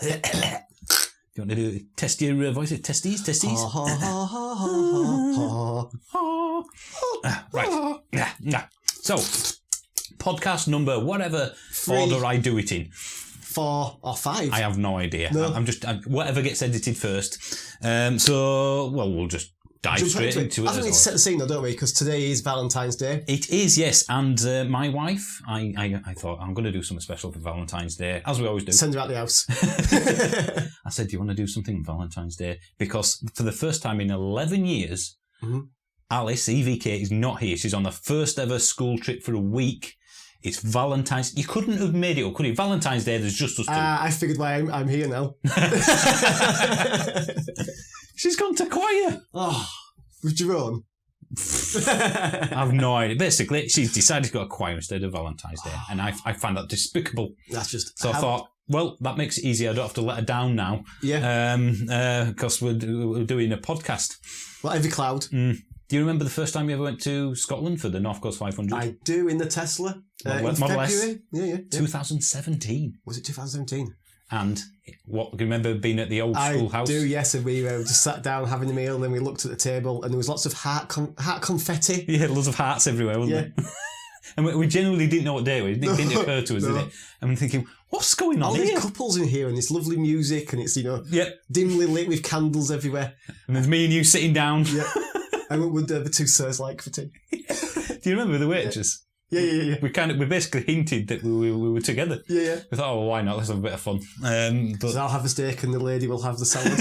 you want to do test your voices? Testes? Right. Yeah. So, podcast number, whatever 3. order I do it in. 4 or 5. I have no idea. No. I'm whatever gets edited first. We'll just dive straight into it. I think we need to set the scene though, don't we? Because today is Valentine's Day. It is, yes. And my wife, I thought, I'm going to do something special for Valentine's Day, as we always do. Send her out the house. I said, do you want to do something on Valentine's Day? Because for the first time in 11 years, Alice, EVK, is not here. She's on the first ever school trip for a week. It's Valentine's. You couldn't have made it up, could you? Valentine's Day, there's just us two. I figured why I'm here now. She's gone to choir. Oh, with Jerome. I have no idea. Basically, she's decided to go to choir instead of Valentine's Day. And I find that despicable. That's just... So I thought, well, that makes it easier. I don't have to let her down now. Yeah. Because we're doing a podcast. Well, every cloud. Do you remember the first time you ever went to Scotland for the North Coast 500? I do, in the Tesla. Model February. S. Yeah. 2017. Was it 2017? And what, do you remember being at the old schoolhouse? I do, yes. And we just sat down having a meal, and then we looked at the table, and there was lots of heart confetti. Yeah, lots of hearts everywhere, wasn't there? And we genuinely didn't know what day it was. It didn't occur to us, did it? And we're thinking, what's going on All here? these couples in here, and it's lovely music, and it's, dimly lit with candles everywhere. And there's me and you sitting down. Yeah. And what would the two sirs like for tea? Do you remember the waitress? Yeah. We basically hinted that we were together. Yeah. We thought, why not? Let's have a bit of fun. So I'll have the steak and the lady will have the salad.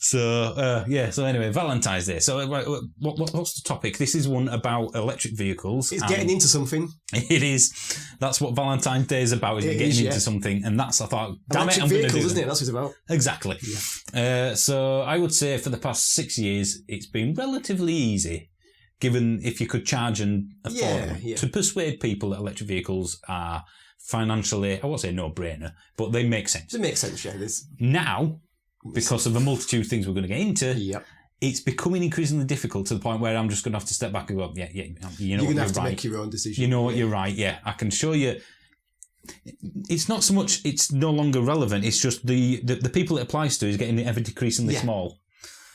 So anyway, Valentine's Day. So what's the topic? This is one about electric vehicles. It's getting into something. It is. That's what Valentine's Day is about, is getting into something. And that's, I thought, damn electric it, I'm going to do vehicles, isn't it? That's what it's about. Exactly. Yeah. So I would say for the past 6 years, it's been relatively easy, given if you could charge and afford them, to persuade people that electric vehicles are financially, I won't say no-brainer, but they make sense. It makes sense, yeah. Now, because of the multitude of things we're going to get into, it's becoming increasingly difficult to the point where I'm just going to have to step back and go, you know what, you're going to have to make your own decision. You know what, you're right, yeah. I can show you. It's not so much, it's no longer relevant, it's just the people it applies to is getting ever decreasingly small.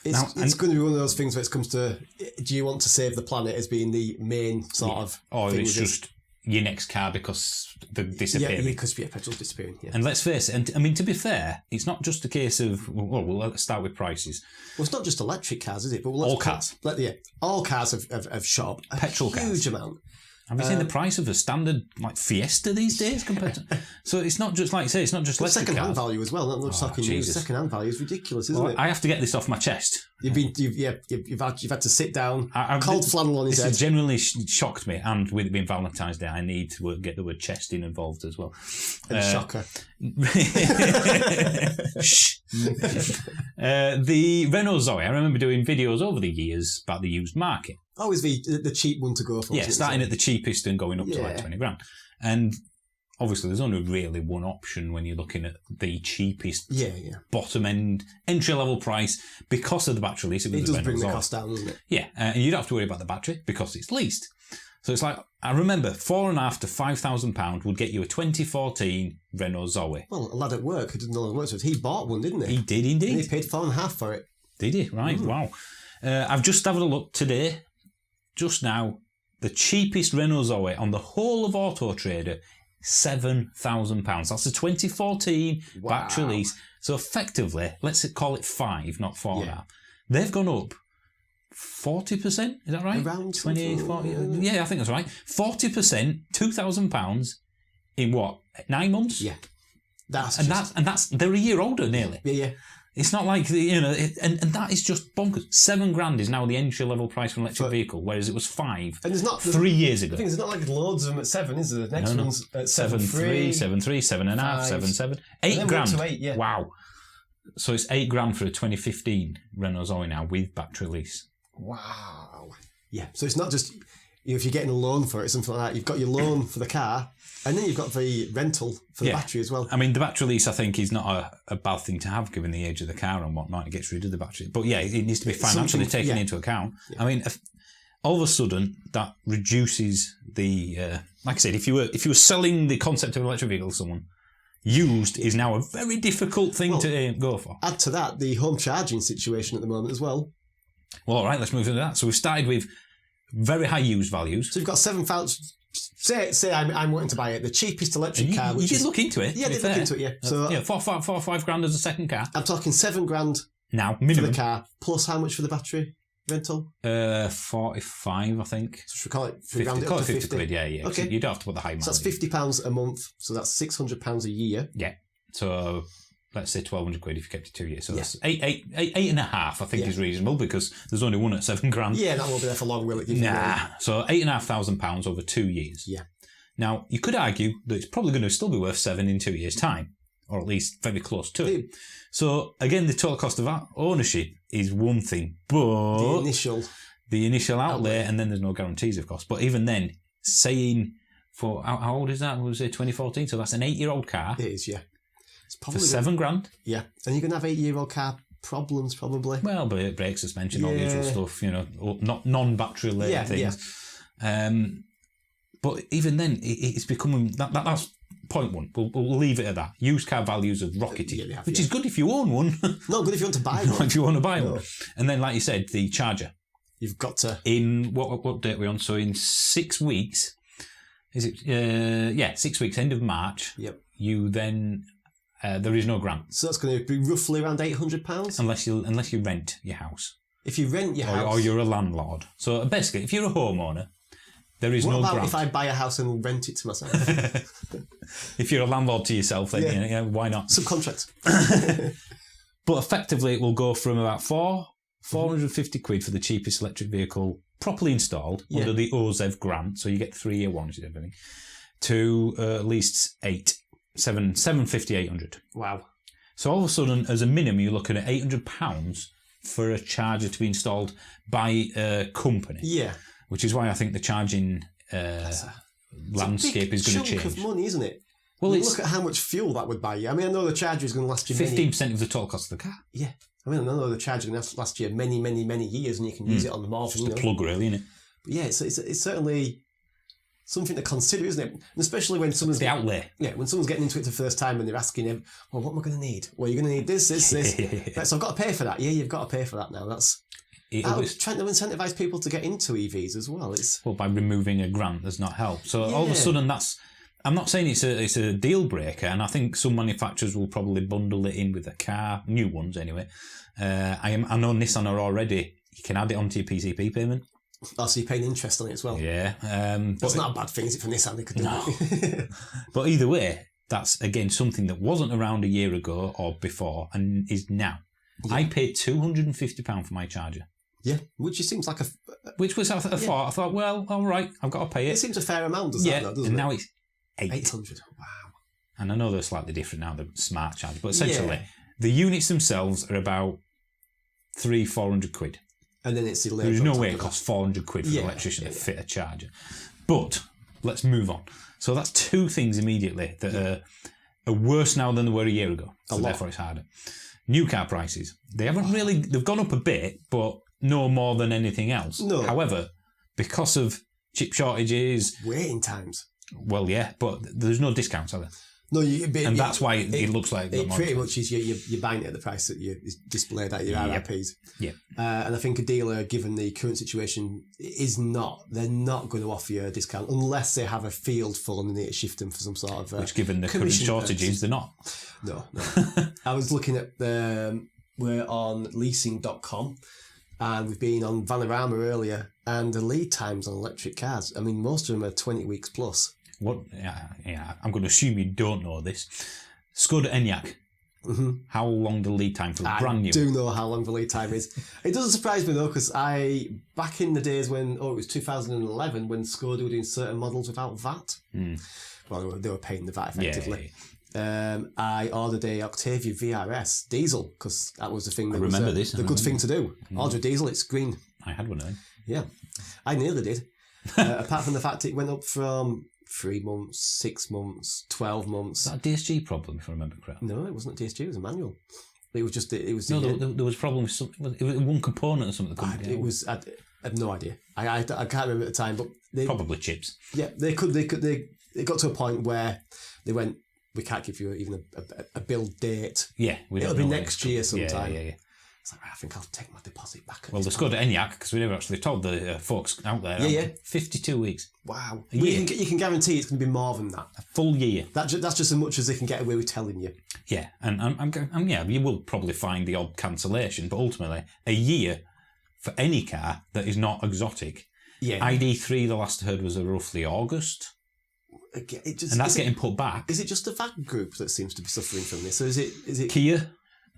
It's going to be one of those things where it comes to, do you want to save the planet as being the main sort of or thing? It's just your next car because they're disappearing. Yeah, because petrol's disappearing. Yeah. And let's face it, and I mean, to be fair, it's not just a case of, well, let's start with prices. Well, it's not just electric cars, is it? But all cars. All cars have shot up a petrol huge cars. Amount. Have you seen the price of a standard Fiesta these days compared to? So it's not just, like you say, it's not just electric second-hand cars. value as well. Not just talking used. Second-hand value is ridiculous, isn't it? I have to get this off my chest. You've had to sit down, cold flannel on his head. This has genuinely shocked me, and with it being Valentine's Day, I need to get the word chesting involved as well. And shocker. Shh. The Renault Zoe, I remember doing videos over the years about the used market. Always the cheap one to go for. Yeah, starting at the cheapest and going up to like 20 grand. And obviously there's only really one option when you're looking at the cheapest bottom end entry level price because of the battery lease. It does bring the cost down, doesn't it? Yeah, and you don't have to worry about the battery because it's leased. So it's like, I remember £4,500 to £5,000 would get you a 2014 Renault Zoe. Well, a lad at work who didn't know what it was, he bought one, didn't he? He did indeed. And he paid £4,500 for it. Did he? Right, wow. I've just had a look today, just now, the cheapest Renault Zoe on the whole of Auto Trader, £7,000. That's a 2014 battery lease. So effectively, let's call it 5, not 4.5. They've gone up 40%, is that right? Around 20, 40, yeah, I think that's right. 40%, £2,000 in what, 9 months? Yeah. That's they're a year older nearly. Yeah. It's not like, and that is just bonkers. £7,000 is now the entry level price for an electric vehicle, whereas it was 5 and there's not 3 years ago. I think there's not like loads of them at 7, is there? The next one's at 7.3, 7.5, 7.7, £8,000. To 8, yeah. Wow. So it's £8,000 for a 2015 Renault Zoe now with battery lease. Wow. Yeah. So it's not just, if you're getting a loan for it, something like that, you've got your loan for the car, and then you've got the rental for the battery as well. I mean, the battery lease, I think, is not a bad thing to have given the age of the car and whatnot. It gets rid of the battery. But yeah, it needs to be financially taken into account. Yeah. I mean, all of a sudden, that reduces the... like I said, if you were selling the concept of an electric vehicle to someone, used is now a very difficult thing to go for. Add to that the home charging situation at the moment as well. Well, all right, let's move into that. So we've started with very high used values. So you've got 7,000. Say I'm wanting to buy it. The cheapest electric car. You did look into it. Yeah, I did look into it. Yeah. So yeah, 4 or 5 grand as a second car. I'm talking $7,000 Now for minimum. the car, plus how much for the battery rental? 45, I think. So should we call it 50, up call to it 50 50 quid, yeah. Okay. You don't have to put the high mileage. So that's £50 a month. So that's £600 a year. Yeah. So let's say 1,200 quid if you kept it 2 years. So Yeah. that's eight and a half, I think, is reasonable because there's only one at £7,000. Yeah, that won't be there for long, will it? Give you Nah. So £8,500 over 2 years. Yeah. Now, you could argue that it's probably going to still be worth 7 in 2 years' time, or at least very close to it. So, again, the total cost of ownership is one thing, but the initial outlay, and then there's no guarantees, of course. But even then, saying for, how old is that? Was it 2014? So that's an 8-year-old car. It is, yeah. It's For probably £7,000. Yeah, and you're going to have 8-year-old car problems, probably. Well, brake suspension, all the usual stuff, not non-battery related things. But even then, it's becoming that's point one. We'll leave it at that. Used car values have rocketed, which is good if you own one. Not good if you want to buy one. Not if you want to buy one. And then, like you said, the charger. You've got to. In what date are we on? So in 6 weeks, is it? 6 weeks, end of March. Yep. You then. There is no grant. So that's going to be roughly around £800? Unless you rent your house. If you rent your house. Or you're a landlord. So basically, if you're a homeowner, there is no grant. What about if I buy a house and rent it to myself? If you're a landlord to yourself, then why not? Subcontract. But effectively, it will go from about 450 quid for the cheapest electric vehicle properly installed under the OZEV grant, so you get 3-year warranty and everything, to at least 750, 800. Wow. So all of a sudden, as a minimum, you're looking at £800 for a charger to be installed by a company. Yeah. Which is why I think the charging landscape is going to change. It's a big chunk of money, isn't it? Well, look at how much fuel that would buy you. I mean, I know the charger is going to last you 15% of the total cost of the car. Yeah. I mean, I know the charger is going to last you many, many, many years, and you can use it on the morph. Just a plug, really, isn't it? But yeah, it's certainly something to consider, isn't it? And especially when someone's the outlay. Yeah, when someone's getting into it for the first time and they're asking him, "Well, what am I going to need? Well, you're going to need this. Right, so I've got to pay for that. Yeah, you've got to pay for that now. That's trying to incentivise people to get into EVs as well. By removing a grant does not help. So all of a sudden, I'm not saying it's a deal breaker, and I think some manufacturers will probably bundle it in with a car, new ones anyway. I know Nissan are already. You can add it onto your PCP payment. Oh, so you're paying interest on it as well. Yeah, that's not a bad thing, is it, for Nissan? They could do that. But either way, that's again something that wasn't around a year ago or before, and is now. Yeah. I paid £250 for my charger. Yeah, which seems like which was I thought, well, all right, I've got to pay it. It seems a fair amount, doesn't it? And now it's 800. Wow. And I know they're slightly different now, the smart charger, but essentially the units themselves are about 300-400 quid. And then it's the There's no way it costs 400 quid for an electrician to fit a charger. But let's move on. So that's two things immediately that are worse now than they were a year ago. So therefore it's harder. New car prices. They haven't really, they've gone up a bit, but no more than anything else. No. However, because of chip shortages. Waiting times. Well, yeah, but there's no discounts, are there? No, that's why it looks like it pretty much is you're buying it at the price that is displayed at your RRPs. Yeah, and I think a dealer, given the current situation, they're not going to offer you a discount unless they have a field full and they need to shift them for some sort of which, given the current shortages, they're not. No. I was looking at we're on leasing.com. And we've been on Vanarama earlier, and the lead times on electric cars, I mean, most of them are 20 weeks plus. What? Yeah, I'm going to assume you don't know this. Skoda Enyaq. Mm-hmm. How long the lead time for a brand new? I do know how long the lead time is. It doesn't surprise me though, because back in the days when, it was 2011, when Skoda were doing certain models without VAT. Well, they were paying the VAT effectively. Yeah. I ordered a Octavia VRS diesel because that was the thing that was the good thing to do. Order a diesel, it's green. I had one of them. Yeah, I nearly did. Apart from the fact it went up from 3 months, 6 months, 12 months. Is that a DSG problem, if I remember correctly? No, it wasn't a DSG, it was a manual. It was just, there was a problem with something. It was one component or something. I have no idea. I can't remember at the time, but probably chips. Yeah, it got to a point where they went, we can't give you even a build date. Yeah, we don't It'll be know when next it's year coming. sometime. Yeah. It's like, right, I think I'll take my deposit back. Well, it's good at ENIAC because we never actually told the folks out there. Yeah. 52 weeks. Wow. A But year. you can guarantee it's going to be more than that. A full year. That's just as much as they can get away with telling you. Yeah, and yeah, you will probably find the odd cancellation, but ultimately, a year for any car that is not exotic. Yeah. ID3, the last I heard, was roughly August, It just, and that's getting put back. Is it just the VAG group that seems to be suffering from this? Or is it Kia,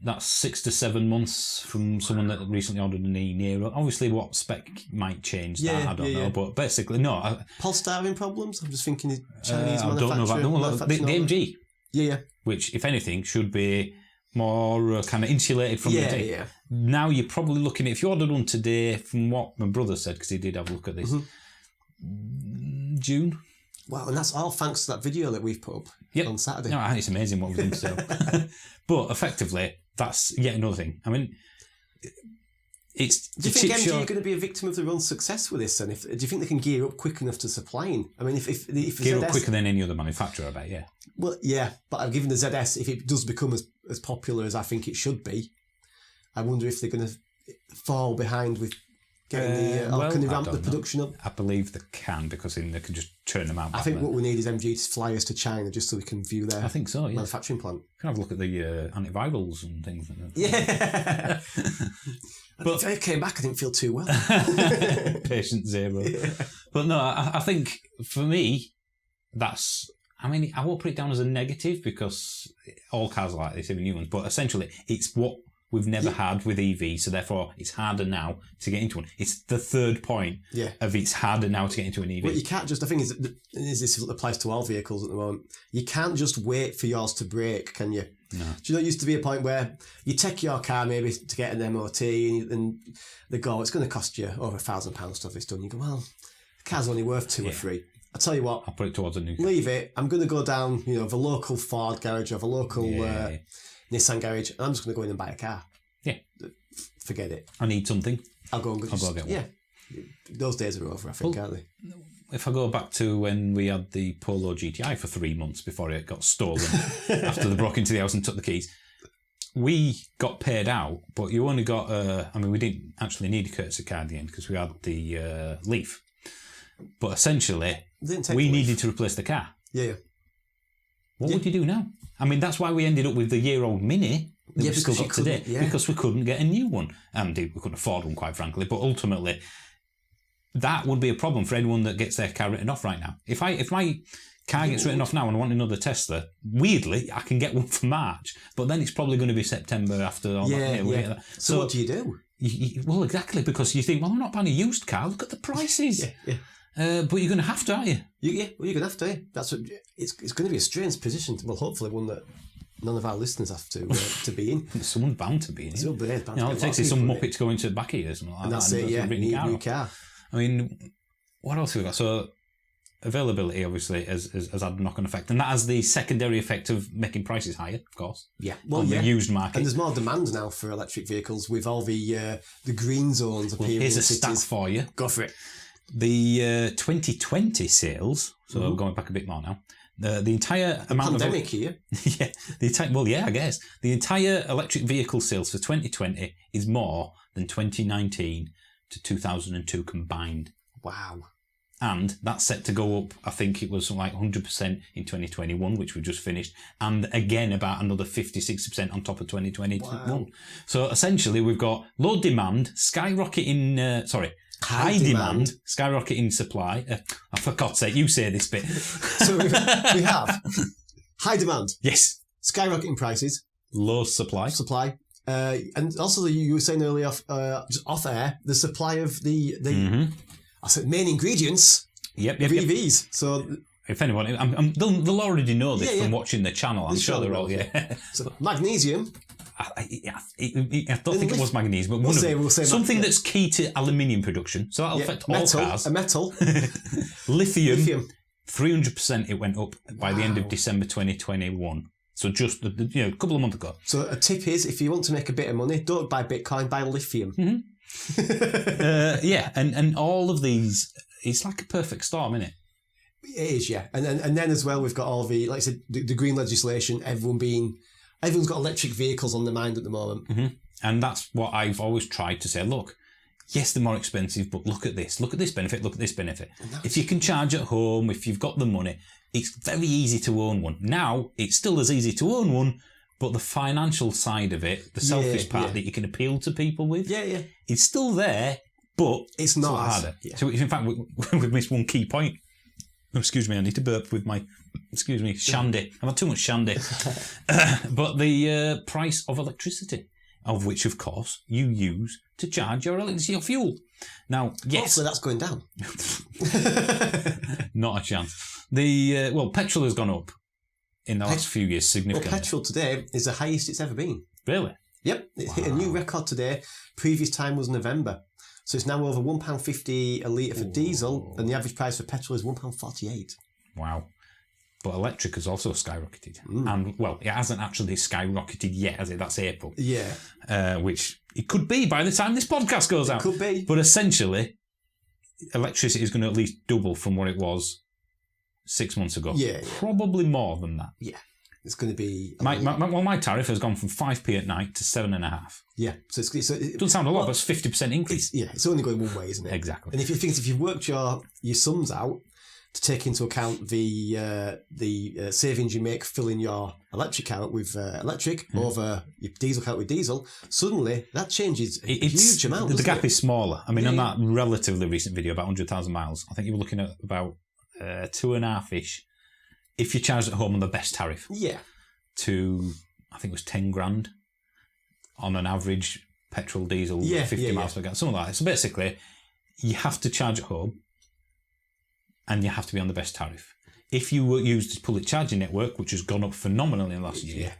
that's 6 to 7 months from someone that recently ordered an e-Niro. Obviously, what spec might change that, I don't know, but basically, no. Polestar having problems? I'm just thinking Chinese I don't know about the MG, Yeah. which, if anything, should be more kind of insulated from the thing. Yeah. Now you're probably looking at, if you ordered one today, from what my brother said, because he did have a look at this, June. Wow, and that's all thanks to that video that we've put up on Saturday. No, it's amazing what we've done still. But effectively, that's yet another thing. I mean, it's... Do you think MG are going to be a victim of their own success with this? And do you think they can gear up quick enough to supplying? I mean, if gear ZS, up quicker than any other manufacturer, I bet, yeah. Well, yeah, but I've given the ZS, if it does become as popular as I think it should be, I wonder if they're going to fall behind with getting can they ramp the production up? I believe they can, because then they can just turn them out. I think what we need is MG to fly us to China just so we can view their manufacturing plant. Can have a look at the antivirals and things like that. Yeah. But if I came back, I didn't feel too well. Patient zero. Yeah. But no, I think for me, that's... I mean, I won't put it down as a negative because all cars are like this, even new ones, but essentially it's what we've never had with EV, so therefore it's harder now to get into one. It's the third point of it's harder now to get into an EV. But you can't just, the thing is, this applies to all vehicles at the moment, you can't just wait for yours to break, can you? No. Do you know, it used to be a point where you take your car maybe to get an MOT and they go, it's going to cost you over £1,000 to have this done. You go, well, the car's only worth 2 or 3. I'll tell you what. I'll put it towards a new car. Leave it. I'm going to go down, the local Ford garage or the local Nissan garage, and I'm just going to go in and buy a car. Yeah. Forget it. I need something. I'll go get one. Yeah. Those days are over, I think, aren't they? If I go back to when we had the Polo GTI for 3 months before it got stolen after they broke into the house and took the keys, we got paid out, but you only got, we didn't actually need a courtesy car in the end because we had the Leaf. But essentially, we needed to replace the car. Yeah. What would you do now? I mean, that's why we ended up with the year-old Mini that we still got today, because we couldn't get a new one. And we couldn't afford one, quite frankly. But ultimately, that would be a problem for anyone that gets their car written off right now. If my car gets written off now and I want another Tesla, weirdly, I can get one for March, but then it's probably going to be September after all that. Yeah. So what do you do? Well, exactly, because you think, well, I'm not buying a used car. Look at the prices. But you're going to have to, aren't you? You're going to have to. That's what, it's going to be a strange position. Well, hopefully one that none of our listeners have to be in. Someone's bound to be in. It takes some muppet to go into the back of you or something like and that. That's it, new car. I mean, what else have we got? So, availability obviously has had a knock-on effect, and that has the secondary effect of making prices higher, of course. Yeah, the used market. And there's more demand now for electric vehicles with all the green zones appearing. Here's in a stat for you. Go for it. The 2020 sales. So going back a bit more now. The entire amount pandemic here. I guess the entire electric vehicle sales for 2020 is more than 2019 to 2002 combined. Wow. And that's set to go up, I think it was something like 100% in 2021, which we just finished, and again about another 50-60% on top of 2021. Wow. So essentially we've got low demand, high demand, skyrocketing supply. For God's sake, you say this bit. So we have high demand. Yes. Skyrocketing prices. Low supply. And also you were saying earlier just off air, the supply of the main ingredients of EVs. So if anyone, they'll already know this from watching the channel. I'm sure they're all, So magnesium. I don't think it was magnesium, but we'll say something that's key to aluminium production. So that'll affect all cars. A metal. Lithium. 300% it went up by the end of December 2021. So just a couple of months ago. So a tip is, if you want to make a bit of money, don't buy Bitcoin, buy lithium. Mm-hmm. And all of these, it's like a perfect storm, isn't it? It is, yeah. And then as well, we've got all the, like I said, the green legislation, everyone's got electric vehicles on their mind at the moment. Mm-hmm. And that's what I've always tried to say. Look, yes, they're more expensive, but look at this. Look at this benefit. Look at this benefit. If you can charge at home, if you've got the money, it's very easy to own one. Now, it's still as easy to own one, but the financial side of it, the selfish part that you can appeal to people with, it's still there, but it's not harder. So, in fact, we've missed one key point. Oh, excuse me, I need to burp with my, shandy. I've had too much shandy. But the price of electricity, of which, of course, you use to charge your electricity or fuel. Now, yes. Hopefully that's going down. Not a chance. Petrol has gone up in the last few years significantly. Well, petrol today is the highest it's ever been. Really? Yep. It hit a new record today. Previous time was November. So it's now over £1.50 a litre for diesel, and the average price for petrol is £1.48. Wow. But electric has also skyrocketed. And, it hasn't actually skyrocketed yet, has it? That's April. Yeah. Which it could be by the time this podcast goes out. It could be. But essentially, electricity is going to at least double from what it was 6 months ago. Yeah. Probably more than that. Yeah. It's going to be... My tariff has gone from 5p at night to 7.5. Yeah. So it doesn't sound a lot, but it's 50% increase. It's only going one way, isn't it? Exactly. And if you've worked your sums out to take into account the savings you make filling your electric account with electric over your diesel account with diesel, suddenly that changes a huge amount. The gap is smaller. I mean, on that relatively recent video, about 100,000 miles, I think you were looking at about 2.5-ish if you charged at home on the best tariff. Yeah. To, I think it was 10 grand on an average petrol diesel 50 miles per gallon, something like that. So basically, you have to charge at home and you have to be on the best tariff. If you use the public charging network, which has gone up phenomenally in the last year,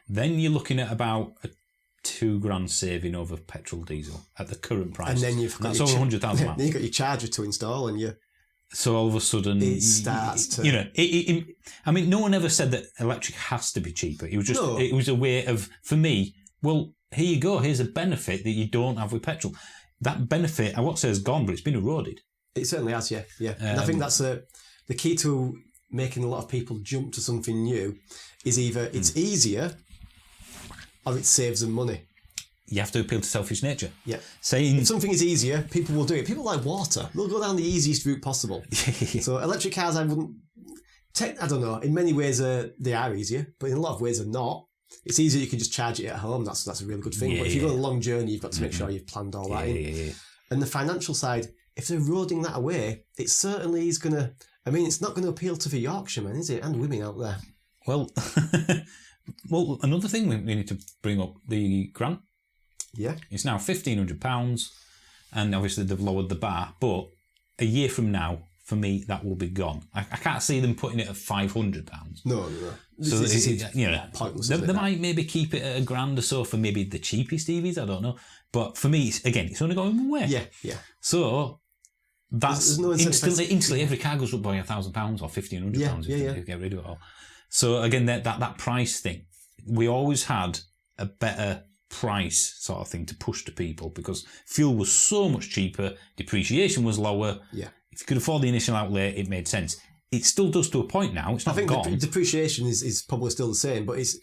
then you're looking at about a £2,000 saving over petrol diesel at the current price. And then you've got that's over 100,000 miles. Then you've got your charger to install and you... So all of a sudden... It starts to... I mean, no one ever said that electric has to be cheaper. It was just, It was a way of, for me, well, here you go, here's a benefit that you don't have with petrol. That benefit, I won't say has gone, but it's been eroded. It certainly has, yeah. And I think that's the key to making a lot of people jump to something new is either it's easier or it saves them money. You have to appeal to selfish nature. Yeah. If something is easier, people will do it. People like water. They'll go down the easiest route possible. So electric cars, I wouldn't... I don't know. In many ways, they are easier, but in a lot of ways, they're not. It's easier you can just charge it at home. That's a really good thing. But if you go on a long journey, you've got to make sure you've planned all that in. And the financial side, if they're eroding that away, it certainly is going to... I mean, it's not going to appeal to the Yorkshiremen, is it? And women out there. Well, another thing we need to bring up, the grant. Yeah. It's now £1,500, and obviously they've lowered the bar, but a year from now, for me, that will be gone. I can't see them putting it at £500. No. So pointless. They might maybe keep it at £1,000 or so for maybe the cheapest EVs, I don't know. But for me, it's only going one way. Yeah. So that's instantly every car goes up by £1,000 or £1,500 if you get rid of it all. So again, that price thing, we always had a better price sort of thing to push to people because fuel was so much cheaper, depreciation was lower. Yeah. If you could afford the initial outlay, it made sense. It still does to a point now. It's not gone. I think depreciation is probably still the same, but it's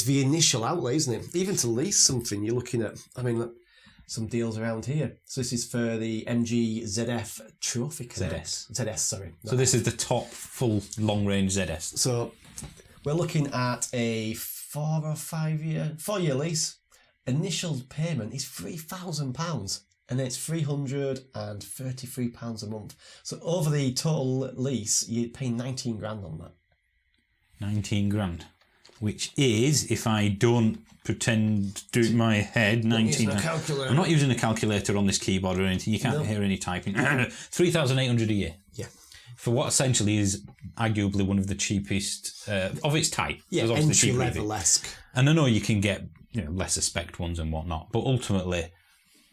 the initial outlay, isn't it? Even to lease something, you're looking at, I mean, look, some deals around here. So this is for the MG ZF Trophy car. ZS, sorry. So this is the top full long-range ZS. So we're looking at a 4-year lease. Initial payment is £3,000 and it's £333 a month. So over the total lease, you're paying 19 grand on that. 19 grand, which is, if I don't pretend to do it in my head, 19. I'm not using a calculator on this keyboard or anything. You can't hear any typing. 3,800 a year. Yeah. For what essentially is arguably one of the cheapest of its type. Yeah, entry-level-esque. And I know you can get lesser spec ones and whatnot, but ultimately...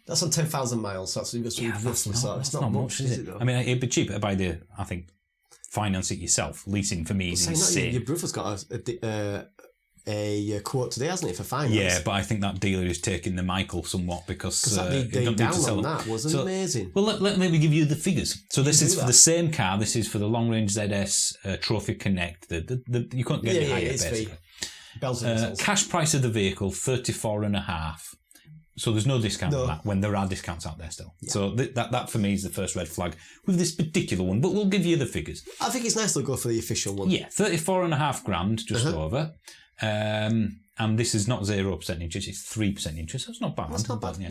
That's on 10,000 miles, so that's roughly sort. It's not much, is it? Though? I mean, it'd be cheaper to buy finance it yourself. Leasing for me is insane. Your brother's got a a quote today, hasn't it, for finance? Yeah, but I think that dealer is taking the Michael somewhat because Because he don't need down to sell on it. that was So- amazing. Well, let me give you the figures. So this do is for that. the same car. This is for the long range ZS Trophy Connect. The you couldn't get any higher it's basically. Bells and whistles. Cash price of the vehicle 34.5. So there's no discount No. on that when there are discounts out there still. So that for me is the first red flag with this particular one. But we'll give you the figures. I think it's nice to go for the official one. Yeah, 34.5 grand just over. And this is not 0% interest; it's 3% interest. That's not bad. That's not bad. Yeah.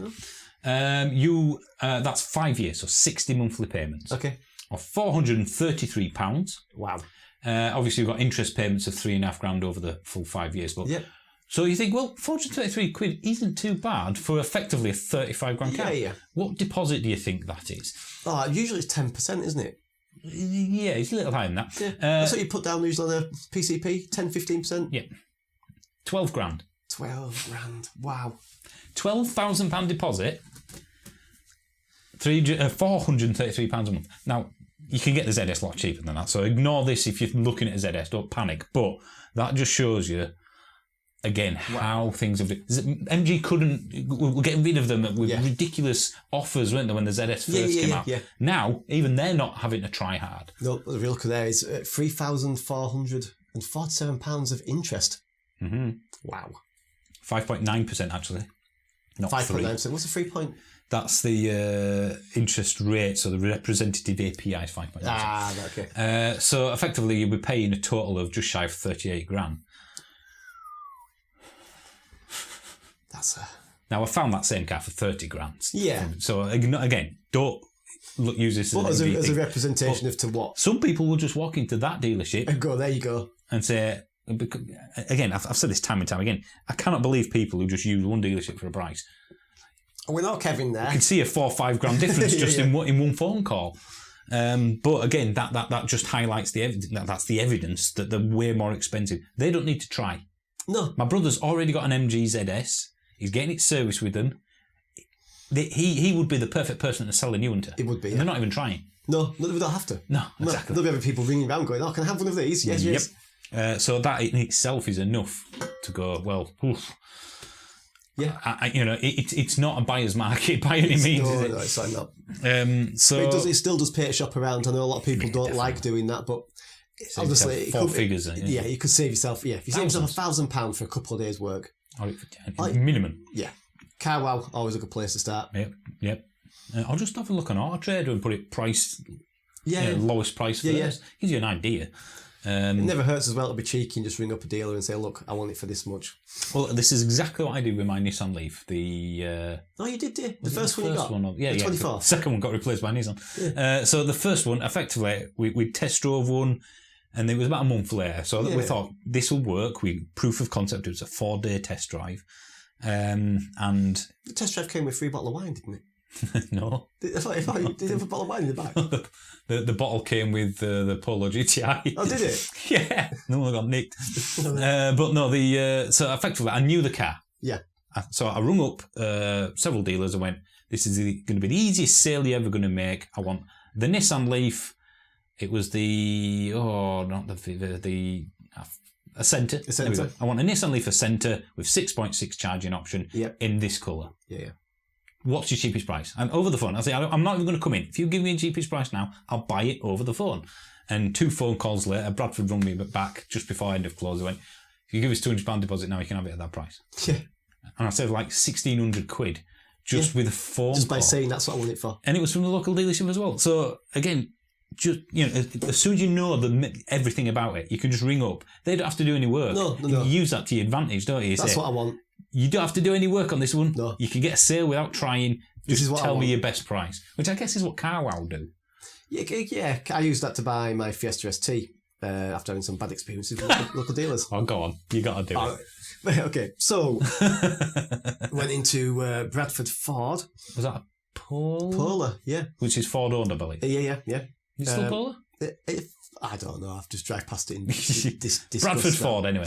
No. That's 5 years, so 60 monthly payments Okay. of £433. Wow. Obviously, you've got interest payments of 3.5 grand over the full 5 years. But Yep. so you think, well, 433 quid isn't too bad for effectively a 35 grand car. Yeah. What deposit do you think that is? Oh, usually it's 10%, isn't it? Yeah, it's a little higher than that. Yeah. That's what you put down usually on a PCP, £10-15%. Yeah. 12 grand. 12 grand. Wow. £12,000 deposit, £433 a month. Now, you can get the ZS a lot cheaper than that, so ignore this if you're looking at a ZS, don't panic. But that just shows you, again, how things have... MG we're getting rid of them with ridiculous offers, weren't they, when the ZS first came out. Yeah. Now, even they're not having to try hard. No, the real look there is £3,447 of interest. Mm-hmm. Wow. 5.9% actually. Not 5.9%. What's the 3 point? That's the interest rate, so the representative API is 5.9%. Ah, okay. So effectively, you'll be paying a total of just shy of 38 grand. Now, I found that same car for 30 grand. Yeah. So again, don't use this as an as a representation of to what? Some people will just walk into that dealership And go, there you go. and say, again, I've said this time and time again, I cannot believe people who just use one dealership for a price. We're not Kevin there. You can see a 4 or 5 grand difference just in one phone call. But again, that just highlights the evidence. That's the evidence that they're way more expensive. They don't need to try. No. My brother's already got an MG ZS. He's getting it serviced with them. He would be the perfect person to sell a new one to. It would be. And they're not even trying. No, we don't have to. No, exactly. There'll be other people ringing around going, oh, can I have one of these? Yes, yes. So that in itself is enough to go, well, oof. Yeah. It's not a buyer's market by any means, is it? No, it's like not. So But it still does pay to shop around. I know a lot of people don't like doing that, but obviously, it four could, figures. yeah, you could save yourself. Yeah, if you save yourself £1,000 for a couple of days' work, minimum. yeah, Car Wow, always a good place to start. Yep. I'll just have a look on Auto Trader and put it price. Yeah, lowest price first. Yeah. Gives you an idea. It never hurts as well to be cheeky and just ring up a dealer and say, look, I want it for this much. Well, this is exactly what I did with my Nissan Leaf. Oh, you did, dear. The first one you got? The 24. The second one got replaced by Nissan. Yeah. So the first one, effectively, we test drove one, and it was about a month later. So we thought, this will work. Proof of concept, it was a 4-day test drive. And the test drive came with a free bottle of wine, didn't it? No. I thought you did have a bottle of wine in the back. The bottle came with the Polo GTI. Oh, did it? Yeah. No one got nicked. But no, so effectively, I knew the car. Yeah. So I rung up several dealers and went, this is going to be the easiest sale you're ever going to make. I want the Nissan Leaf. It was the Ascenta. Ascenta. I want a Nissan Leaf Ascenta with 6.6 charging option in this colour. Yeah. What's your cheapest price? And over the phone, I say, I'm not even going to come in. If you give me a cheapest price now, I'll buy it over the phone. And 2 phone calls later, Bradford rung me back just before end of close. They went, if you give us £200 deposit now, you can have it at that price. Yeah. And I saved like 1,600 quid just with a phone just by call. saying that's what I want it for. And it was from the local dealership as well. So again, just as soon as you know everything about it, you can just ring up. They don't have to do any work. No. You use that to your advantage, don't you? That's what I want. You don't have to do any work on this one. No. You can get a sale without trying. This is what tell I me want. your best price, which I guess is what CarWow do. Yeah. I used that to buy my Fiesta ST after having some bad experiences with local dealers. Oh, go on. You got to do it. Okay, so went into Bradford Ford. Was that a Polo? Polo, yeah. Which is Ford owned, I believe. Yeah. Is it still Polo? I don't know. I've just drive past it in Bradford Ford, anyway.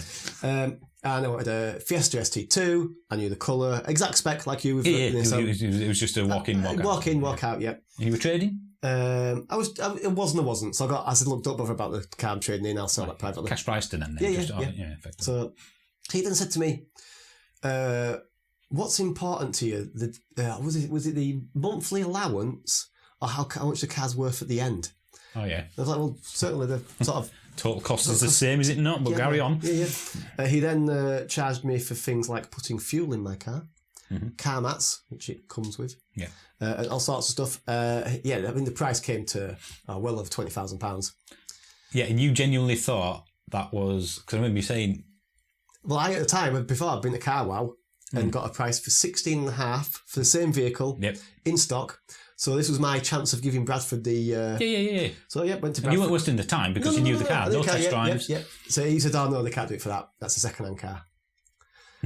I know it had a Fiesta ST2. I knew the colour, exact spec like you. With It was just a walk-in, walk-out. Walk in, walk out. Yeah. And you were trading? I wasn't. So I looked up over about the car I'm trading in. I'll sell that privately. Cash price to them. Yeah. Effectively. So He then said to me, "What's important to you? Was it the monthly allowance, or how much the car's worth at the end?" Oh yeah. I was like, "Well, certainly the sort of Total cost is the same, is it not? But carry on. Yeah. He then charged me for things like putting fuel in my car, car mats, which it comes with, and all sorts of stuff. I mean, the price came to well over £20,000. Yeah, and you genuinely thought that was, because I remember you saying, Well, at the time, before I'd been to Car Wow and got a price for 16.5 for the same vehicle in stock. So this was my chance of giving Bradford the... Yeah. So, went to Bradford. And you weren't wasting the time because you knew the car. No test drives. Yeah. So he said, "Oh, no, they can't do it for that. That's a second-hand car."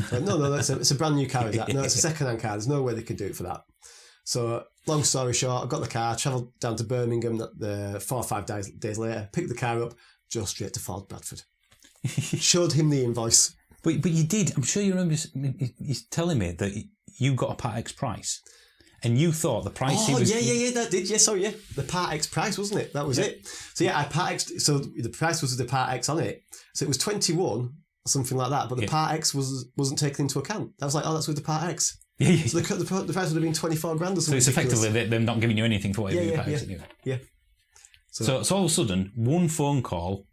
So, no, it's a brand new car, is that? No, it's a second-hand car. There's no way they can do it for that. So, long story short, I got the car, travelled down to Birmingham 4 or 5 days later, picked the car up, drove straight to Ford Bradford. Showed him the invoice. But you did. I'm sure you remember he's telling me that you got a Part X price. And you thought the price he was... that did. Yeah, sorry, yeah. The Part X price, wasn't it? That was it. So, yeah, I Part X... So, the price was the Part X on it. So, it was 21 or something like that. But the Part X wasn't taken into account. I was like, that's with the Part X. Yeah. So, the price would have been 24 grand or something. So, it's effectively them not giving you anything for whatever you Part X. Yeah. So, all of a sudden, one phone call...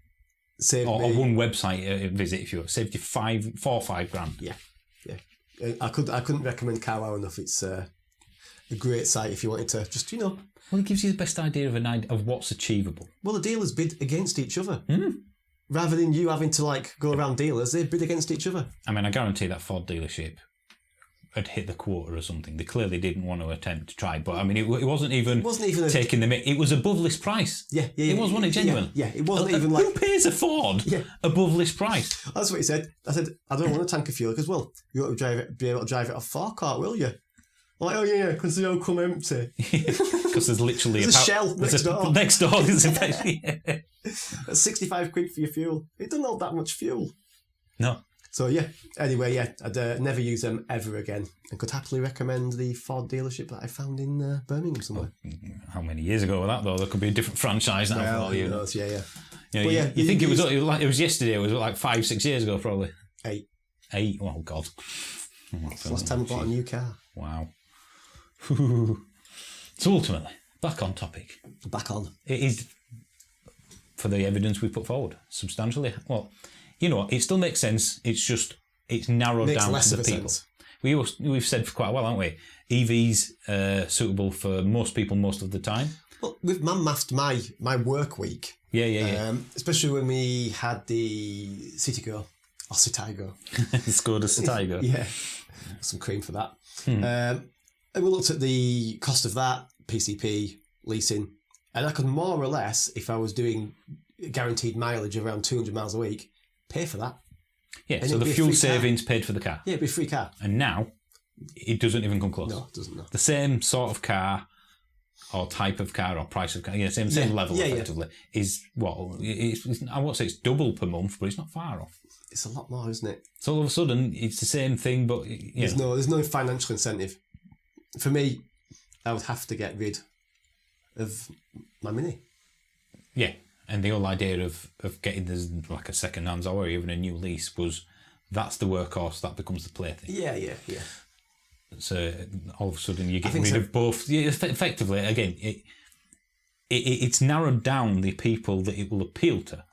Or one website visit, if you will, saved you 4 or 5 grand. Yeah. I couldn't recommend Car Wow enough. It's a great site if you wanted to just, Well, it gives you the best idea of what's achievable. Well, the dealers bid against each other. Rather than you having to go around dealers, they bid against each other. I mean, I guarantee that Ford dealership had hit the quota or something. They clearly didn't want to attempt to try, but I mean, it wasn't even taking them. It was above list price. Yeah. It was, wasn't it? Genuine. Yeah, it wasn't even who pays a Ford above list price? That's what he said. I said, "I don't want a tank of fuel," because you won't be able to drive it off forecourt, will you? Like, "Oh yeah, because they all come empty." Because there's literally a shell next door. Next door, there's a That's 65 quid for your fuel. It doesn't hold that much fuel. No. So anyway, I'd never use them ever again, and could happily recommend the Ford delership that I found in Birmingham somewhere. How many years ago was that though? There could be a different franchise now. Well, who knows? Yeah. You think it was yesterday? It was like 5-6 years ago, probably. 8. Oh God. It's the last time I bought a new car. Wow. So ultimately, back on topic. Back on. It is, for the evidence we put forward, substantially. Well, you know what? It still makes sense. It's narrowed down to the people. Sense. We've said for quite a while, haven't we? EVs suitable for most people most of the time. Well, we've man-mathed my work week. Yeah. Especially when we had the Citigo. Or Citigo. Skoda Citigo. Yeah. Some cream for that. And we looked at the cost of that, PCP, leasing, and I could more or less, if I was doing guaranteed mileage of around 200 miles a week, pay for that. Yeah, and so the fuel savings paid for the car. Yeah, it'd be a free car. And now, it doesn't even come close. No, it doesn't. No. The same sort of car, or type of car, or price of car, same level effectively, is what? I won't say it's double per month, but it's not far off. It's a lot more, isn't it? So all of a sudden, it's the same thing, but... There's no financial incentive. For me, I would have to get rid of my Mini. Yeah, and the whole idea of getting this like a second-hand or even a new lease was, that's the workhorse, that becomes the plaything. Yeah. So all of a sudden you're getting rid of both. Yeah, effectively, again, it's narrowed down the people that it will appeal to.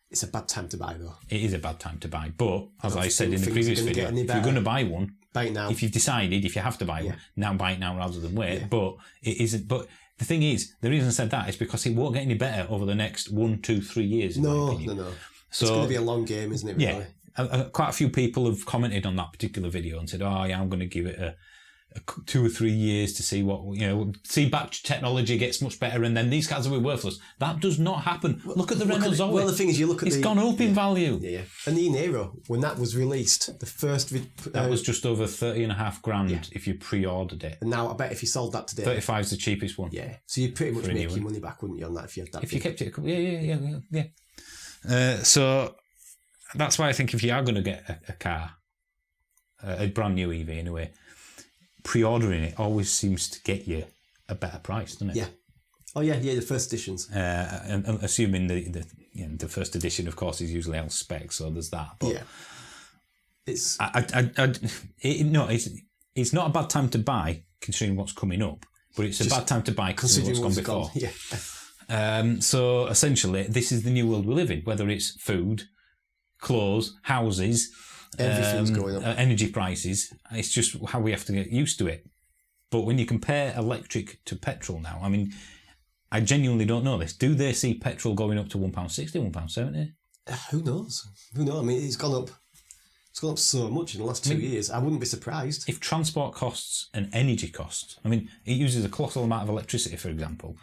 It's a bad time to buy, though. It is a bad time to buy, but as I said in the previous video, if you're going to buy one, buy it now. If you've decided, if you have to buy one, now buy it now rather than wait. Yeah. But it isn't. But the thing is, the reason I said that is because it won't get any better over the next 1, 2, 3 years. No. So, it's going to be a long game, isn't it? Really? Yeah. Quite a few people have commented on that particular video and said, "Oh, yeah, I'm going to give it a 2 or 3 years to see what, see battery technology gets much better and then these cars will be worthless." That does not happen. Look at the Renault Zoe. Well, the thing is, you look at it's gone up in value. Yeah. And the Nero, when that was released, the first... that was just over 30.5 grand if you pre-ordered it. And now I bet if you sold that today... 35 is the cheapest one. Yeah. So you'd pretty much make your money back, wouldn't you, on that if you had that? If you kept it... Yeah. So that's why I think if you are going to get a car, a brand new EV anyway, pre-ordering it always seems to get you a better price, doesn't it? Yeah. Oh yeah, the first editions. And assuming the first edition, of course, is usually out spec, so there's that. But It's No, it's not a bad time to buy considering what's coming up, but it's a bad time to buy considering what's gone before. Yeah. So essentially, this is the new world we live in. Whether it's food, clothes, houses, Everything's going up. energy prices. It's just how we have to get used to it. But when you compare electric to petrol now, I mean, I genuinely don't know this. Do they see petrol going up to £1.60, £1.70? Who knows? Who knows? I mean, it's gone up. It's gone up so much in the last 2 years. I wouldn't be surprised. If transport costs and energy costs, I mean, it uses a colossal amount of electricity, for example,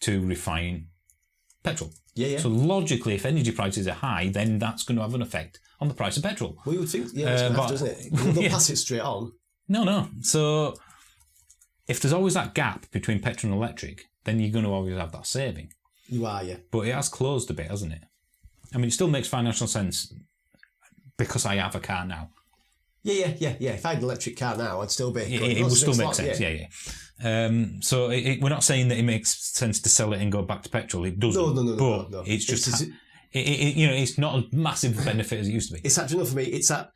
to refine petrol. Yeah. So logically, if energy prices are high, then that's going to have an effect on the price of petrol. Well, you would think, it's going to have to, isn't it? They'll pass it straight on. No. So if there's always that gap between petrol and electric, then you're going to always have that saving. You are, yeah. But it has closed a bit, hasn't it? I mean, it still makes financial sense because I have a car now. Yeah. If I had an electric car now, I'd still be... It would still make sense, yeah. So we're not saying that it makes sense to sell it and go back to petrol. It doesn't. No. It's just... it's not a massive benefit as it used to be. It's that, for me, it's that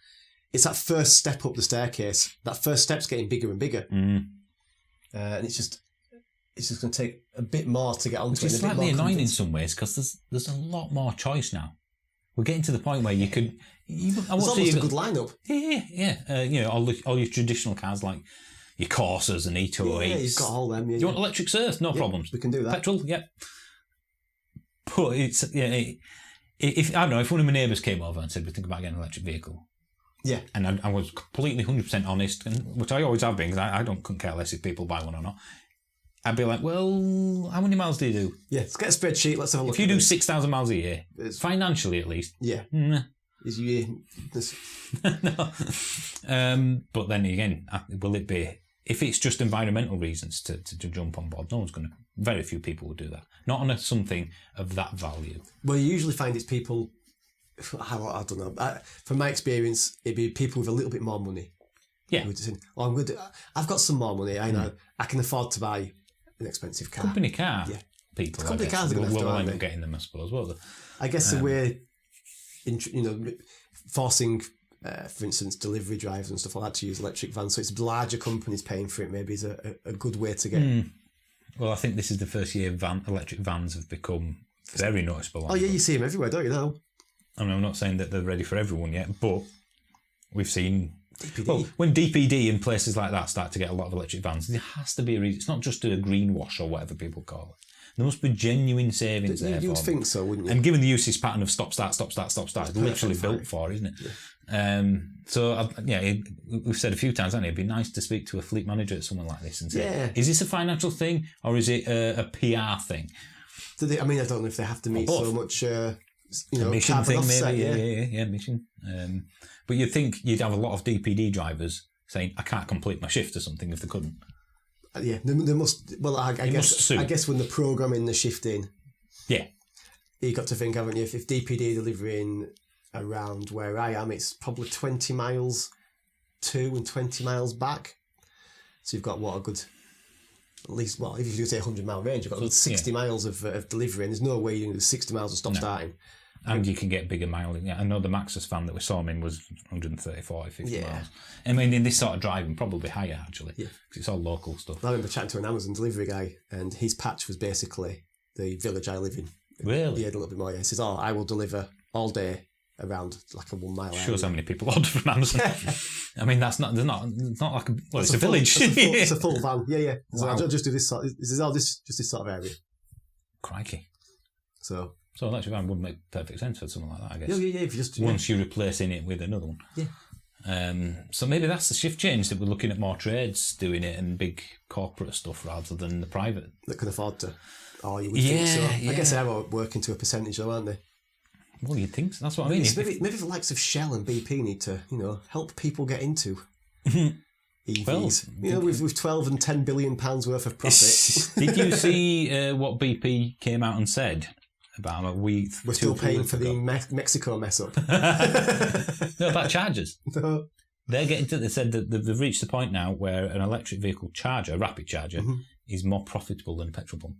first step up the staircase. That first step's getting bigger and bigger. And it's just going to take a bit more to get onto it. It's slightly annoying in some ways because there's a lot more choice now. We're getting to the point where you could... It's almost a good lineup. Yeah. All your traditional cars like your Corsas and E208s. Yeah, you've got all them. Yeah, you want electric Earth? No problems. We can do that. Petrol? Yep. But it's... if I don't know, if one of my neighbours came over and said, we're thinking about getting an electric vehicle. Yeah. And I was completely 100% honest, which I always have been because I couldn't care less if people buy one or not. I'd be like, well, how many miles do you do? Yeah, let's get a spreadsheet. Let's have a look. If you do 6,000 miles a year, financially at least. Yeah. Is you No. But then again, will it be... If it's just environmental reasons to jump on board, very few people would do that. Not on something of that value. Well, you usually find it's people... I don't know. From my experience, it'd be people with a little bit more money. Yeah. Who would say, I've got some more money. I know. I can afford to buy an expensive car. Company car. Yeah. People. Company cars are going to have to, end up getting them, I suppose, won't they? I guess the way, forcing, for instance, delivery drivers and stuff like that to use electric vans, so it's larger companies paying for it, maybe is a good way to get. Well, I think this is the first year electric vans have become very noticeable. Oh, yeah, you see them everywhere, don't you now? I mean, I'm not saying that they're ready for everyone yet, but we've seen... DPD. Well, when DPD and places like that start to get a lot of electric vans, there has to be a reason. It's not just a greenwash or whatever people call it. There must be genuine savings there. You'd think so, wouldn't you? And given the usage pattern of stop, start, it's literally built for, isn't it? Yeah. We've said a few times, haven't it? It'd be nice to speak to a fleet manager at someone like this and say, is this a financial thing or is it a PR thing? I don't know if they have to meet so much... mission thing, offset, maybe. Yeah, mission. But you'd think you'd have a lot of DPD drivers saying, I can't complete my shift or something if they couldn't. Yeah, they must. Well, I guess when they're programming the shift in, you got to think, haven't you? If DPD are delivering around where I am, it's probably 20 miles to and 20 miles back. So you've got a good, at least, if you do say 100-mile range, you've got 60 miles of delivery, and there's no way you can do 60 miles of stop-starting. And you can get bigger mileage. Yeah, I know the Maxus van that we saw him in was 130, 40, 50 miles. I mean, in this sort of driving, probably higher, actually. Yeah. Because it's all local stuff. I remember chatting to an Amazon delivery guy, and his patch was basically the village I live in. Really? He had a little bit more. Yeah. He says, I will deliver all day around like a 1 mile area. Shows how many people order from Amazon. I mean, it's not like it's a village. It's a full van. Yeah. So wow. I'll just do this sort. Just this sort of area. Crikey. So electric van would make perfect sense for something like that, I guess. Yeah. If you just once you're replacing it with another one. Yeah. So maybe that's the shift change, that we're looking at more trades doing it and big corporate stuff rather than the private that can afford to. Oh, you would think so. I guess they're working to a percentage, though, aren't they? Well, you'd think so. That's what I mean. Maybe the likes of Shell and BP need to, help people get into EVs. Well, with 12 and 10 billion pounds worth of profit. Did you see what BP came out and said about we're still paying for the Mexico mess up? No, about chargers. No. They're getting to. They said that they've reached the point now where an electric vehicle charger, a rapid charger, is more profitable than a petrol pump.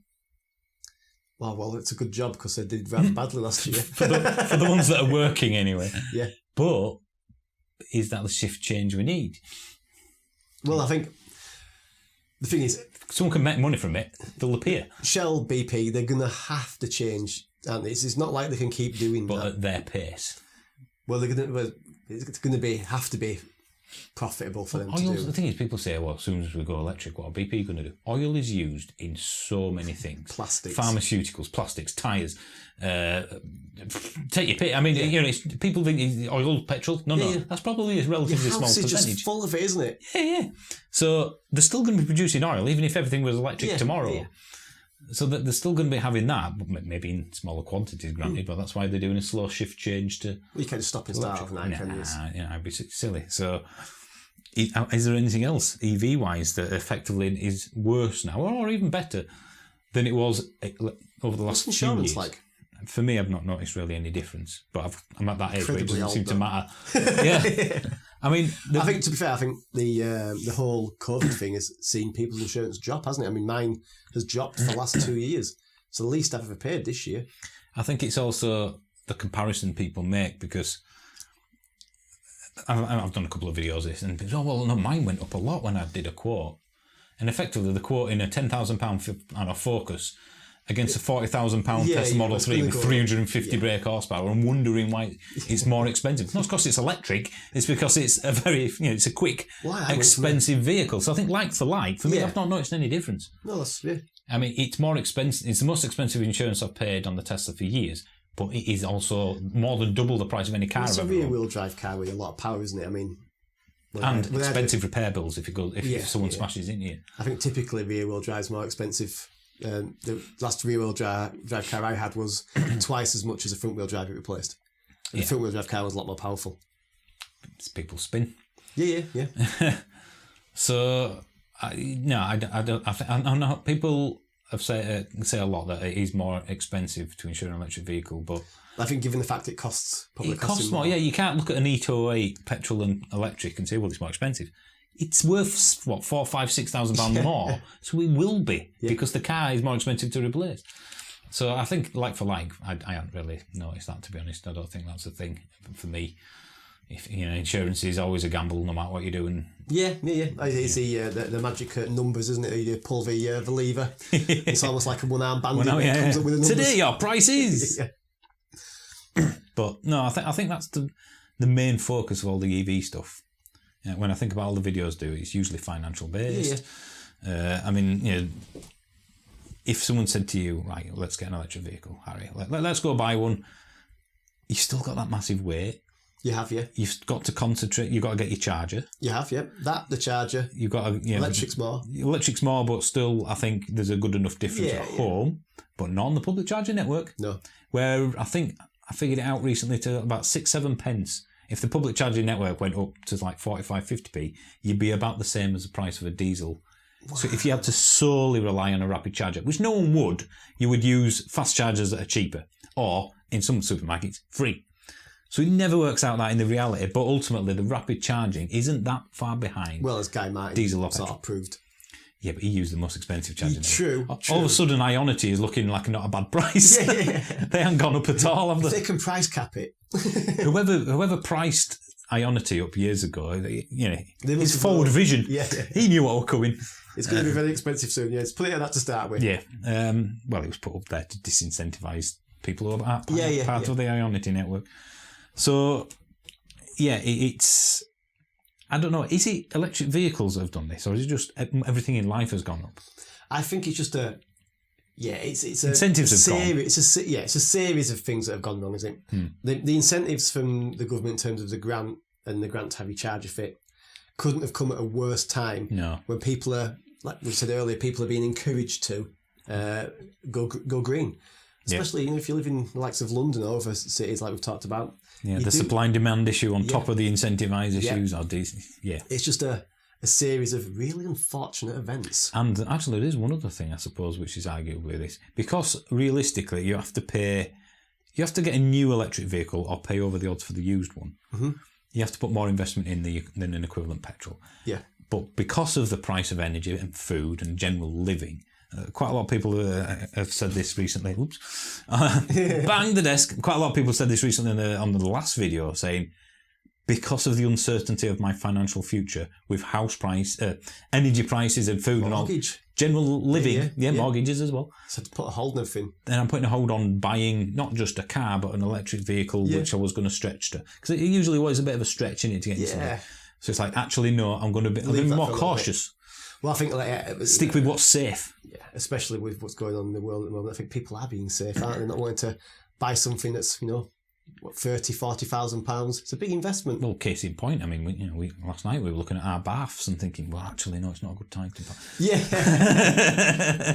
Well, it's a good job because they did rather badly last year. for the ones that are working anyway. Yeah. But is that the shift change we need? Well, I think the thing is, Someone can make money from it, they'll appear. Shell, BP, they're going to have to change, aren't they? It's not like they can keep doing But that. at their pace. Well, it's going to have to be profitable for them to Oil, do. the thing is, people say, well, as soon as we go electric, what are BP going to do? Oil is used in so many things. Plastics. Pharmaceuticals, plastics, tyres. Take your pick. I mean, you know, people think it's oil, petrol. No, Yeah. that's probably a relatively Your small house is percentage. just full of it, isn't it? Yeah. So they're still going to be producing oil, even if everything was electric tomorrow. Yeah. So that they're still going to be having that, but maybe in smaller quantities, granted. But that's why they're doing a slow shift change to Well, you can't just stop and start overnight, can you? yeah, I'd be silly. So, is there anything else EV wise that effectively is worse now, or even better than it was over the last What's few insurance years? like? For me, I've not noticed really any difference. But I'm at that age where it Incredibly doesn't seem old, to though. matter. Yeah, I mean, I think, to be fair, I think the whole COVID thing has seen people's insurance drop, hasn't it? I mean, mine has dropped for the last 2 years. It's the least I've ever paid this year. I think it's also the comparison people make, because I've done a couple of videos of this, and people say, oh, well, no, mine went up a lot when I did a quote. And effectively, the quote in a £10,000 Focus against a £40,000 Tesla Model 3 with 350 brake horsepower, and wondering why it's more expensive. Not because it's electric, it's because it's a very, it's a quick, expensive vehicle. So I think like for me, I've not noticed any difference. No, that's I mean, it's more expensive. It's the most expensive insurance I've paid on the Tesla for years, but it is also more than double the price of any car. It's a I've ever owned. rear-wheel drive car with a lot of power, isn't it? I mean, And expensive repair bills if someone smashes into you. I think typically rear-wheel drive is more expensive. The last rear-wheel drive car I had was twice as much as a front-wheel drive it replaced. And the front-wheel drive car was a lot more powerful. People spin. Yeah. So, I don't. I know people have say a lot that it is more expensive to insure an electric vehicle, but I think given the fact it costs more. Yeah, you can't look at an E208 petrol and electric and say, well, it's more expensive. It's worth what, £4,000, £6,000 more, so it will be because the car is more expensive to replace. So I think like for like, I haven't really noticed that, to be honest. I don't think that's a thing for me. If insurance is always a gamble, no matter what you're doing. Yeah. It's the magic numbers, isn't it? You pull the lever. It's almost like a one-arm bandit. That comes up with the numbers. Today your price is. But no, I think that's the main focus of all the EV stuff. When I think about all the videos do, it's usually financial based. I mean, if someone said to you, right, let's get an electric vehicle, Harry, let's go buy one, you've still got that massive weight. You have, yeah. You've got to concentrate. You've got to get your charger. You have, yeah. The charger. You've got to, electric's more. Electric's more, but still, I think there's a good enough difference at home, but not on the public charging network. No. Where I think I figured it out recently to about 6-7 pence. If the public charging network went up to like 45-50p, you'd be about the same as the price of a diesel. Wow. So if you had to solely rely on a rapid charger, which no one would, you would use fast chargers that are cheaper, or in some supermarkets, free. So it never works out that in the reality, but ultimately the rapid charging isn't that far behind. Well, as Guy Martin diesel or sort of proved. Yeah, but he used the most expensive charger. True. All of a sudden, Ionity is looking like not a bad price. Yeah. They haven't gone up at all, have they? They can price cap it. Whoever priced Ionity up years ago, his forward vision. Yeah. He knew what was coming. It's going to be very expensive soon. Yeah, it's plenty of that to start with. Yeah. Well, it was put up there to disincentivise people who are part of the Ionity network. So, yeah, it's. I don't know. Is it electric vehicles that have done this, or is it just everything in life has gone up? I think it's just it's incentives have gone. It's a series of things that have gone wrong, isn't it? The incentives from the government in terms of the grant and the grant to have your charger fit couldn't have come at a worse time. No. When people are, like we said earlier, people are being encouraged to go green. Especially if you live in the likes of London or other cities like we've talked about. Yeah, the supply and demand issue on top of the incentivised issues. It's just a series of really unfortunate events. And actually, there is one other thing, I suppose, which is arguably this. Because realistically, you have to get a new electric vehicle or pay over the odds for the used one. Mm-hmm. You have to put more investment in than an equivalent petrol. Yeah. But because of the price of energy and food and general living, quite a lot of people have said this recently. Oops. Bang the desk. Quite a lot of people said this recently on the last video, saying because of the uncertainty of my financial future with house price, energy prices and food and all, Mortgage. general living, Yeah. mortgages as well. So to put a hold on everything. Then I'm putting a hold on buying not just a car but an electric vehicle, which I was going to stretch to, because it usually was a bit of a stretch in it to get into Yeah. it. So it's like, actually, no, I'm going to be Leave that more for a little cautious. Well, I think Stick with what's safe. Yeah, especially with what's going on in the world at the moment. I think people are being safe, aren't they? Not wanting to buy something that's, what, £30,000-40,000. It's a big investment. Well, case in point, I mean, we last night we were looking at our baths and thinking, well, actually, no, it's not a good time to buy. Yeah.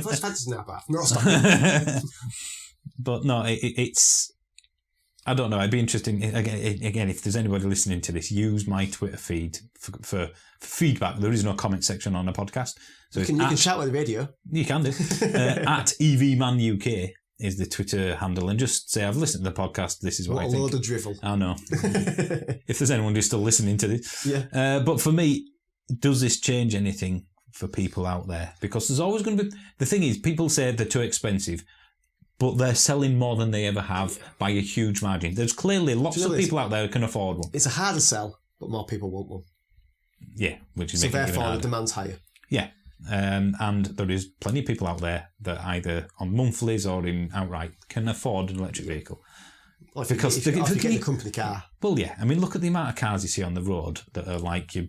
First fantasy in our bath. No, stop. But no, it's. I don't know. It'd be interesting. Again, if there's anybody listening to this, use my Twitter feed for feedback. There is no comment section on the podcast, so You can shout at the radio. You can do. At EVManUK is the Twitter handle, and just say, I've listened to the podcast. This is what I What a think. load of drivel. I know. If there's anyone who's still listening to this, Yeah. But for me, does this change anything for people out there? Because there's always going to be. The thing is, people say they're too expensive, but they're selling more than they ever have by a huge margin. There's clearly lots of people out there who can afford one. It's a harder sell, but more people want one. Yeah, which is So making it even therefore, the harder. demand's higher. Yeah. And there is plenty of people out there that either on monthlies or in outright can afford an electric vehicle. Or if Because you the- get the- a company car. Well, yeah. I mean, look at the amount of cars you see on the road that are like your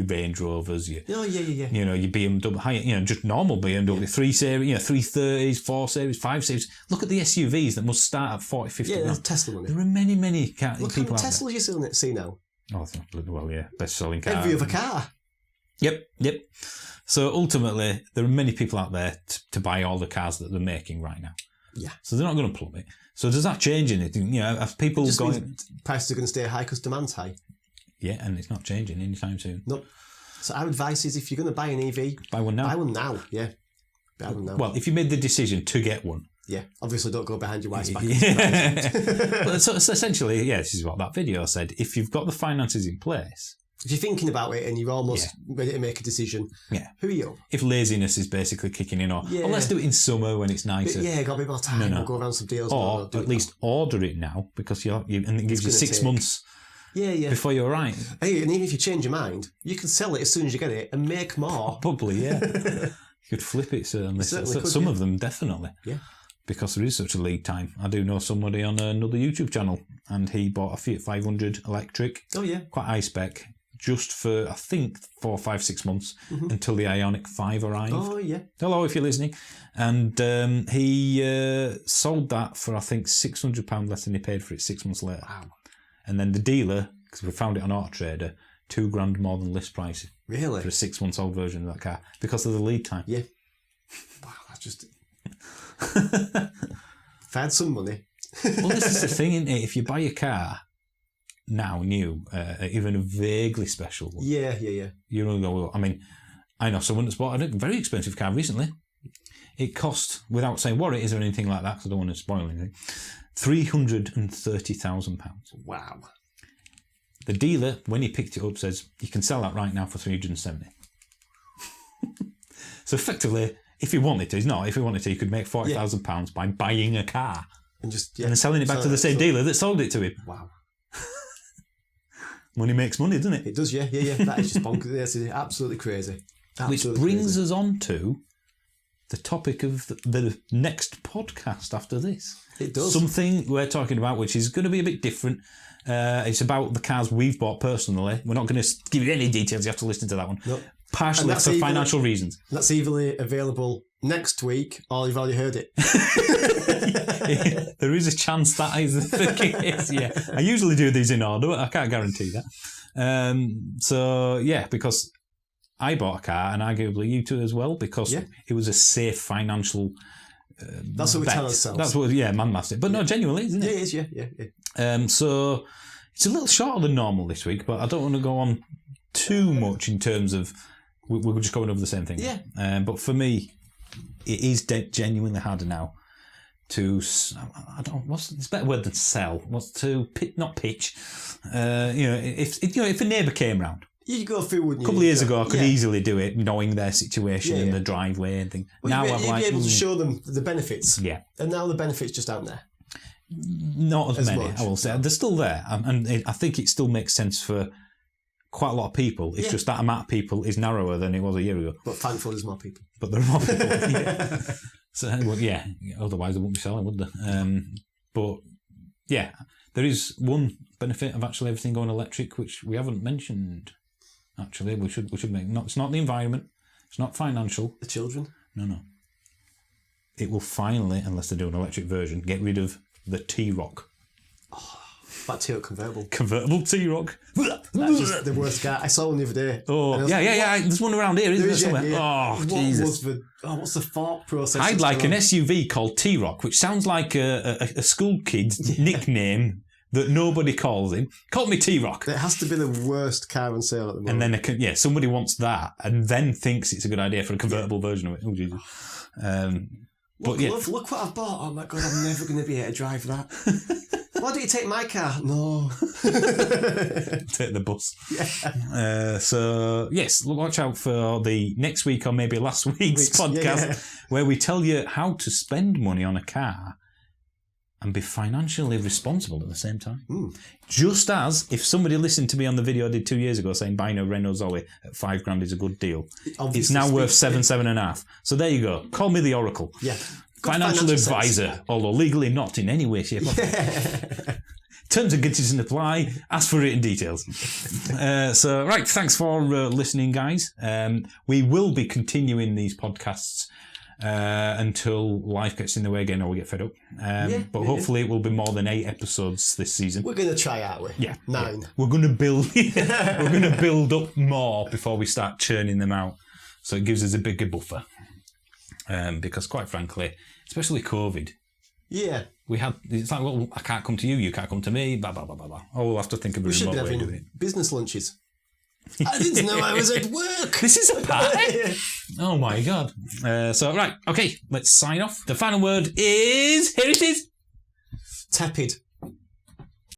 Range Rovers, your Oh, yeah. your BMW, just normal BMW, 3 Series, 330s, 4 Series, 5 Series. Look at the SUVs that must start at 40, 50 Yeah, there's grand. Tesla money. There are many Look how people many out Teslas you see now. there. Well, yeah, best-selling car. Every other car. Yep. So ultimately, there are many people out there to buy all the cars that they're making right now. Yeah. So they're not going to plummet. So does that change anything? As people Just going... means prices are going to stay high because demand's high. Yeah, and it's not changing anytime soon. Nope. So our advice is, if you're going to buy an EV, Buy one now. buy one now. Yeah. Buy one now. Well, if you made the decision to get one. Yeah. Obviously, don't go behind your wife's back. Well, so essentially, this is what that video said. If you've got the finances in place, If you're thinking about it and you're almost ready to make a decision, who are you? if laziness is basically kicking in, or let's do it in summer when it's But nicer. yeah, got a bit more time. No. We'll go around some deals. Or No, do at it least order it now, because and it gives you gonna 6 take- months now. Yeah. before you arrive. Hey, and even if you change your mind, you can sell it as soon as you get it and make more. Probably, yeah. You could flip it, certainly. Certainly could, Some yeah. of them, definitely. Yeah. Because there is such a lead time. I do know somebody on another YouTube channel, and he bought a Fiat 500 electric, Oh, yeah. quite high spec, just for, I think, 4, 5, 6 months until the Ioniq 5 arrived. Oh, yeah. Hello, if you're listening. And he sold that for, I think, £600 less than he paid for it 6 months later. Wow. And then the dealer, because we found it on Auto Trader, £2,000 more than list price Really? for a 6 months old version of that car because of the lead time. Yeah. Wow, that's just... If I had some money... Well, this is the thing, isn't it? If you buy a car now, new, even a vaguely special one, Yeah. you're going to go, well, I mean, I know someone that's bought a very expensive car recently. It cost, without saying what it is or anything like that, because I don't want to spoil anything, £330,000. Wow. The dealer, when he picked it up, says, you can sell that right now for 370. So effectively, if he wanted to, he's not, if he wanted to, he could make £40,000 by buying a car And just... and then selling it back to the same dealer that sold it to him. Wow. Money makes money, doesn't it? It does, yeah. That is just bonkers. Yes, it's absolutely crazy. Which brings us on to the topic of the next podcast after this. It does. Something we're talking about, which is going to be a bit different. It's about the cars we've bought personally. We're not going to give you any details. You have to listen to that one. Nope. Partially for financial reasons. That's either available next week or you've already heard it. There is a chance that is the case. Yeah, I usually do these in order, but I can't guarantee that. Because I bought a car, and arguably you two as well, because it was a safe financial. That's what we tell ourselves. That's what, man maths it. But no, genuinely, isn't it? Yeah, it is, yeah. So it's a little shorter than normal this week, but I don't want to go on too much in terms of we're just going over the same thing. Yeah. But for me, it is genuinely harder now to, I don't, what's a better word than sell? What's to not pitch? If a neighbour came round. You go through, wouldn't you? A couple of years ago, I could easily do it, knowing their situation in the driveway and things. Well, now you'd I'm be like, able to show them the benefits. yeah. And now the benefits just aren't there. Not as many, much. I will say. They're still there. And I think it still makes sense for quite a lot of people. It's just that amount of people is narrower than it was a year ago. But thankfully there's more people. But there are more people. Yeah. So, well, yeah, otherwise they wouldn't be selling, would they? But, yeah, there is one benefit of actually everything going electric, which we haven't mentioned, actually. We should make... It's not the environment. It's not financial. The children? No. It will finally, unless they do an electric version, get rid of the T-Rock. That T-Rock convertible. Convertible T-Rock. That's just the worst car. I saw one the other day. Oh, yeah. There's one around here, isn't there, somewhere? Yeah. Oh, Jesus. What's the thought process? I'd like an SUV called T-Rock, which sounds like a school kid's nickname that nobody calls him. Call me T-Rock. It has to be the worst car on sale at the moment. And then, somebody wants that and then thinks it's a good idea for a convertible version of it. Oh, Jesus. Look what I've bought. Oh, my God, I'm never going to be able to drive that. Why don't you take my car? No. Take the bus. Yeah. So, yes, watch out for the next week or maybe last week's podcast where we tell you how to spend money on a car and be financially responsible at the same time. Just as if somebody listened to me on the video I did 2 years ago saying buying a Renault Zoe at $5,000 is a good deal, it's now worth $7,500. So there you go. Call me the Oracle. Yeah. Financial advisor, although legally not in any way, shape, or form. Terms and conditions apply. Ask for written details. Right, thanks for listening, guys. We will be continuing these podcasts until life gets in the way again or we get fed up. But hopefully it will be more than 8 episodes this season. We're going to try, aren't we? Yeah. 9. Yeah. We're going to build. We're going to build up more before we start churning them out. So it gives us a bigger buffer. Because quite frankly, especially COVID. Yeah. It's like, well, I can't come to you can't come to me, blah, blah, blah, blah, blah. Oh, we'll have to think of a remote way of doing it. Business lunches. I didn't know I was at work. This is a party? Oh my God. Right, okay, let's sign off. The final word is, here it is. Tepid.